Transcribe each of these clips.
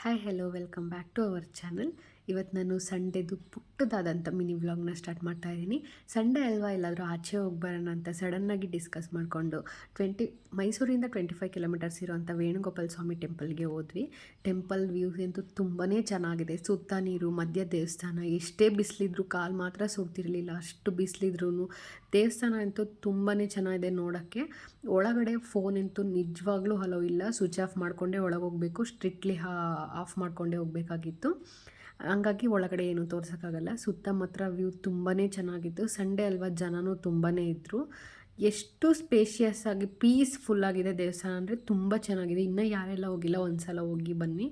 Hi hello welcome back to our channel. ಇವತ್ತು ನಾನು ಸಂಡೇದು ಪುಟ್ಟದಾದಂಥ mini ವ್ಲಾಗ್ನ ಸ್ಟಾರ್ಟ್ ಮಾಡ್ತಾ ಇದ್ದೀನಿ. ಸಂಡೇ ಅಲ್ವಾ, ಎಲ್ಲಾದರೂ ಆಚೆ ಹೋಗಿ ಬರೋಣ ಅಂತ ಸಡನ್ನಾಗಿ ಡಿಸ್ಕಸ್ ಮಾಡಿಕೊಂಡು ಮೈಸೂರಿಂದ 25 ಕಿಲೋಮೀಟರ್ಸ್ ಇರೋವಂಥ ವೇಣುಗೋಪಾಲ ಸ್ವಾಮಿ ಟೆಂಪಲ್ಗೆ ಹೋದ್ವಿ. ಟೆಂಪಲ್ ವ್ಯೂಸ್ ಅಂತೂ ತುಂಬಾ ಚೆನ್ನಾಗಿದೆ. ಸುತ್ತ ನೀರು, ಮಧ್ಯ ದೇವಸ್ಥಾನ. ಎಷ್ಟೇ ಬಿಸಿಲಿದ್ರು ಕಾಲು ಮಾತ್ರ ಸುಡ್ತಿರಲಿಲ್ಲ, ಅಷ್ಟು ಬಿಸಿಲಿದ್ರೂ ದೇವಸ್ಥಾನ ಅಂತೂ ತುಂಬಾ ಚೆನ್ನಾಗಿದೆ ನೋಡೋಕ್ಕೆ. ಒಳಗಡೆ ಫೋನ್ ಅಂತೂ ನಿಜವಾಗ್ಲೂ ಹಲೋ ಇಲ್ಲ, ಸ್ವಿಚ್ ಆಫ್ ಮಾಡಿಕೊಂಡೇ ಒಳಗೆ ಹೋಗಬೇಕು. ಸ್ಟ್ರಿಕ್ಟ್ಲಿ ಆಫ್ ಮಾಡಿಕೊಂಡೇ ಹೋಗಬೇಕಾಗಿತ್ತು. ಹಂಗಾಗಿ ಒಳಗಡೆ ಏನೂ ತೋರ್ಸೋಕ್ಕಾಗಲ್ಲ. ಸುತ್ತಮುತ್ತ ವ್ಯೂ ತುಂಬಾ ಚೆನ್ನಾಗಿತ್ತು. ಸಂಡೇ ಅಲ್ವಾ, ಜನನೂ ತುಂಬಾ ಇದ್ದರು. ಎಷ್ಟು ಸ್ಪೇಷಿಯಸ್ ಆಗಿ ಪೀಸ್ಫುಲ್ಲಾಗಿದೆ ದೇವಸ್ಥಾನ ಅಂದರೆ ತುಂಬ ಚೆನ್ನಾಗಿದೆ. ಇನ್ನೂ ಯಾರೆಲ್ಲ ಹೋಗಿಲ್ಲ ಒಂದು ಸಲ ಹೋಗಿ ಬನ್ನಿ.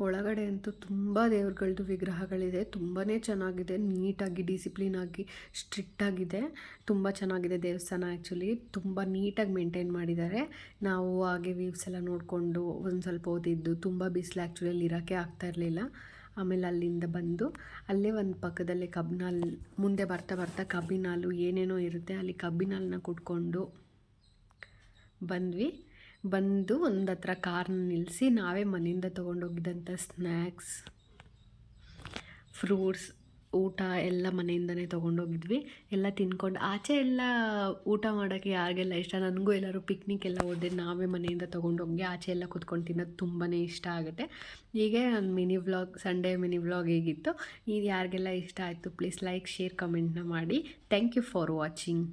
ಒಳಗಡೆ ಅಂತೂ ತುಂಬ ದೇವ್ರುಗಳದ್ದು ವಿಗ್ರಹಗಳಿದೆ. ತುಂಬಾ ಚೆನ್ನಾಗಿದೆ, ನೀಟಾಗಿ ಡಿಸಿಪ್ಲಿನಾಗಿ ಸ್ಟ್ರಿಕ್ಟಾಗಿದೆ. ತುಂಬ ಚೆನ್ನಾಗಿದೆ ದೇವಸ್ಥಾನ. ಆ್ಯಕ್ಚುಲಿ ತುಂಬ ನೀಟಾಗಿ ಮೇಂಟೈನ್ ಮಾಡಿದ್ದಾರೆ. ನಾವು ಹಾಗೆ ವ್ಯೂಸ್ ಎಲ್ಲ ನೋಡಿಕೊಂಡು ಒಂದು ಸ್ವಲ್ಪ ಓದಿದ್ದು. ತುಂಬ ಬಿಸಿಲು, ಆ್ಯಕ್ಚುಲಿ ಅಲ್ಲಿ ಇರೋಕ್ಕೆ ಆಗ್ತಾ ಇರಲಿಲ್ಲ. ಆಮೇಲೆ ಅಲ್ಲಿಂದ ಬಂದು ಅಲ್ಲೇ ಒಂದು ಪಕ್ಕದಲ್ಲೇ ಕಬ್ಬಿನಾಲ್, ಮುಂದೆ ಬರ್ತಾ ಬರ್ತಾ ಕಬ್ಬಿನಾಲು ಏನೇನೋ ಇರುತ್ತೆ, ಅಲ್ಲಿ ಕಬ್ಬಿನಾಲನ್ನ ಕುಟ್ಕೊಂಡು ಬಂದು ಒಂದು ಹತ್ರ ಕಾರ್ನ ನಿಲ್ಲಿಸಿ ನಾವೇ ಮನೆಯಿಂದ ತೊಗೊಂಡೋಗಿದ್ದಂಥ ಸ್ನ್ಯಾಕ್ಸ್, ಫ್ರೂಟ್ಸ್, ಊಟ ಎಲ್ಲ ಮನೆಯಿಂದನೇ ತೊಗೊಂಡೋಗಿದ್ವಿ. ಎಲ್ಲ ತಿನ್ಕೊಂಡು ಆಚೆ ಎಲ್ಲ ಊಟ ಮಾಡೋಕ್ಕೆ ಯಾರಿಗೆಲ್ಲ ಇಷ್ಟ, ನನಗೂ ಎಲ್ಲರೂ ಪಿಕ್ನಿಕ್ ಎಲ್ಲ ಹೋದ್ರೆ ನಾವೇ ಮನೆಯಿಂದ ತೊಗೊಂಡೋಗಿ ಆಚೆ ಎಲ್ಲ ಕೂತ್ಕೊಂಡು ತಿನ್ನೋದು ತುಂಬಾ ಇಷ್ಟ ಆಗುತ್ತೆ. ಹೀಗೆ ನನ್ನ mini vlog, Sunday mini vlog ಹೇಗಿತ್ತು, ಇದು ಯಾರಿಗೆಲ್ಲ ಇಷ್ಟ ಆಯಿತು ಪ್ಲೀಸ್ ಲೈಕ್, ಶೇರ್, ಕಮೆಂಟ್ನ ಮಾಡಿ. Thank you for watching.